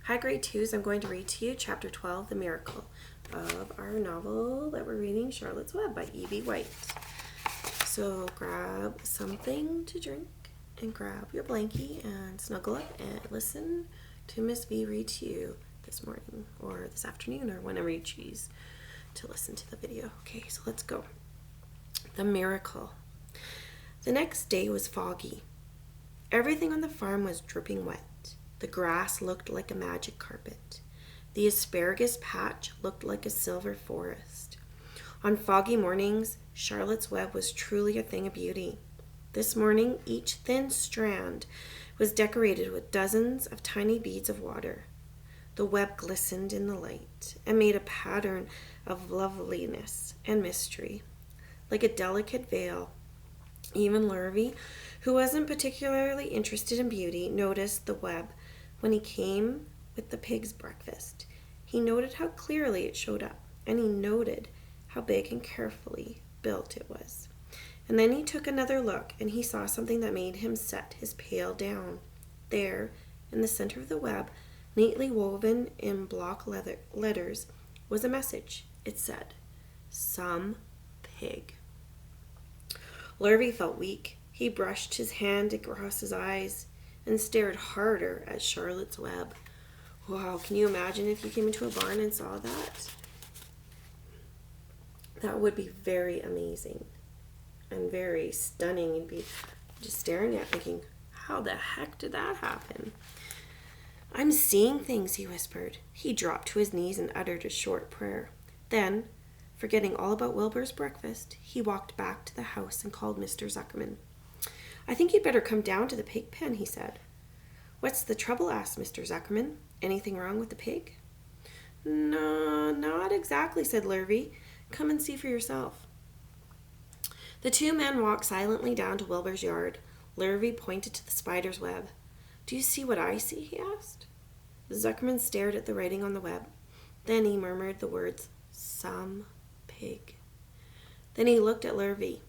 Hi, grade twos. I'm going to read to you chapter 12, The Miracle, of our novel that we're reading, Charlotte's Web by E.B. White. So grab something to drink and grab your blankie and snuggle up and listen to Miss V read to you this morning or this afternoon or whenever you choose to listen to the video. Okay, so let's go. The Miracle. The next day was foggy. Everything on the farm was dripping wet. The grass looked like a magic carpet. The asparagus patch looked like a silver forest. On foggy mornings, Charlotte's Web was truly a thing of beauty. This morning, each thin strand was decorated with dozens of tiny beads of water. The web glistened in the light and made a pattern of loveliness and mystery, like a delicate veil. Even Lurvy, who wasn't particularly interested in beauty, noticed the web when he came with the pig's breakfast. He noted how clearly it showed up, and he noted how big and carefully built it was. And then he took another look, and he saw something that made him set his pail down. There, in the center of the web, neatly woven in block letters, was a message. It said, "Some pig." Lurvy felt weak. He brushed his hand across his eyes and stared harder at Charlotte's Web. Wow, can you imagine if you came into a barn and saw that? That would be very amazing and very stunning and be just staring at thinking, how the heck did that happen? "I'm seeing things," he whispered. He dropped to his knees and uttered a short prayer. Then, forgetting all about Wilbur's breakfast, he walked back to the house and called Mr. Zuckerman. "I think you'd better come down to the pig pen," he said. "What's the trouble?" asked Mr. Zuckerman. "Anything wrong with the pig?" "No, not exactly," said Lurvy. "Come and see for yourself." The two men walked silently down to Wilbur's yard. Lurvy pointed to the spider's web. "Do you see what I see?" he asked. Zuckerman stared at the writing on the web. Then he murmured the words, "Some pig." Then he looked at Lurvy.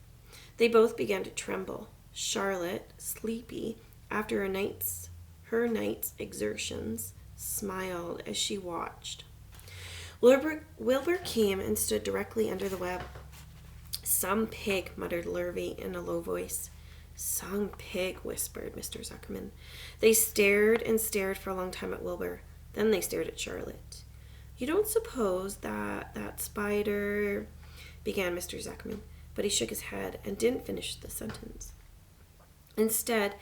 They both began to tremble. Charlotte, sleepy after her night's exertions, smiled as she watched. Wilbur came and stood directly under the web. "Some pig," muttered Lurvy in a low voice. "Some pig," whispered Mr. Zuckerman. They stared and stared for a long time at Wilbur. Then they stared at Charlotte. "You don't suppose that spider—" began Mr. Zuckerman, but he shook his head and didn't finish the sentence. Instead,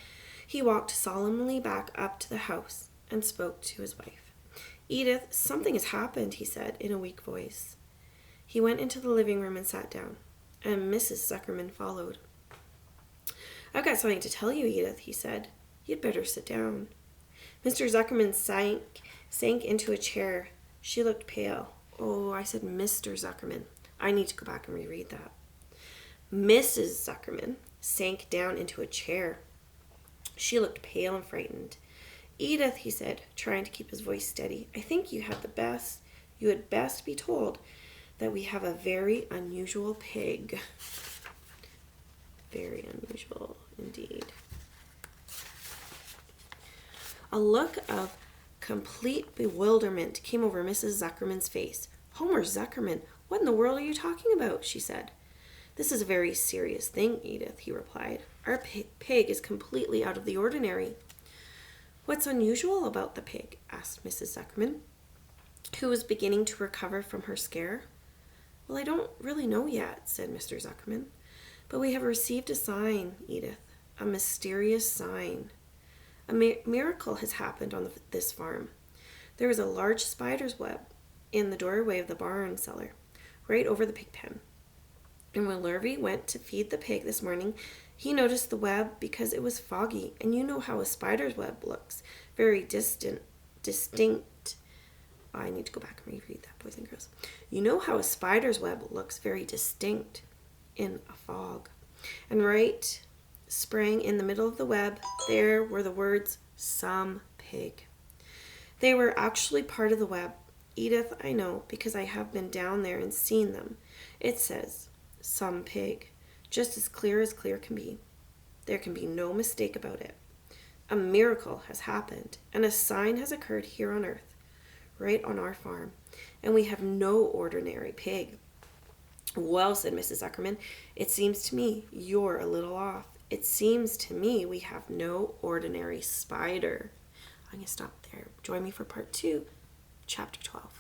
he walked solemnly back up to the house and spoke to his wife. "Edith, something has happened," he said in a weak voice. He went into the living room and sat down, and Mrs. Zuckerman followed. "I've got something to tell you, Edith," he said. "You'd better sit down." Mr. Zuckerman sank into a chair. She looked pale. "Oh, I said Mr. Zuckerman. I need to go back and reread that." Mrs. Zuckerman sank down into a chair. She looked pale and frightened. "Edith," he said, trying to keep his voice steady, "I think you had best be told that we have a very unusual pig." Very unusual indeed. A look of complete bewilderment came over Mrs. Zuckerman's face. "Homer Zuckerman, what in the world are you talking about?" she said. "This is a very serious thing, Edith," he replied. "Our pig is completely out of the ordinary." "What's unusual about the pig?" asked Mrs. Zuckerman, who was beginning to recover from her scare. "Well, I don't really know yet," said Mr. Zuckerman. "But we have received a sign, Edith, a mysterious sign. A miracle has happened on this farm. There is a large spider's web in the doorway of the barn cellar, right over the pig pen. And when Lurvy went to feed the pig this morning, he noticed the web because it was foggy, and you know how a spider's web looks, very distinct. I need to go back and reread that, boys and girls. You know how a spider's web looks very distinct in a fog. And right sprang in the middle of the web, there were the words, 'Some pig.' They were actually part of the web. Edith, I know, because I have been down there and seen them. It says, 'Some pig,' just as clear can be. There can be no mistake about it." A miracle has happened, and a sign has occurred here on earth, right on our farm, and we have no ordinary pig." "Well," said Mrs. Zuckerman, "it seems to me you're a little off. It seems to me we have no ordinary spider." I'm going to stop there. Join me for part 2, chapter 12.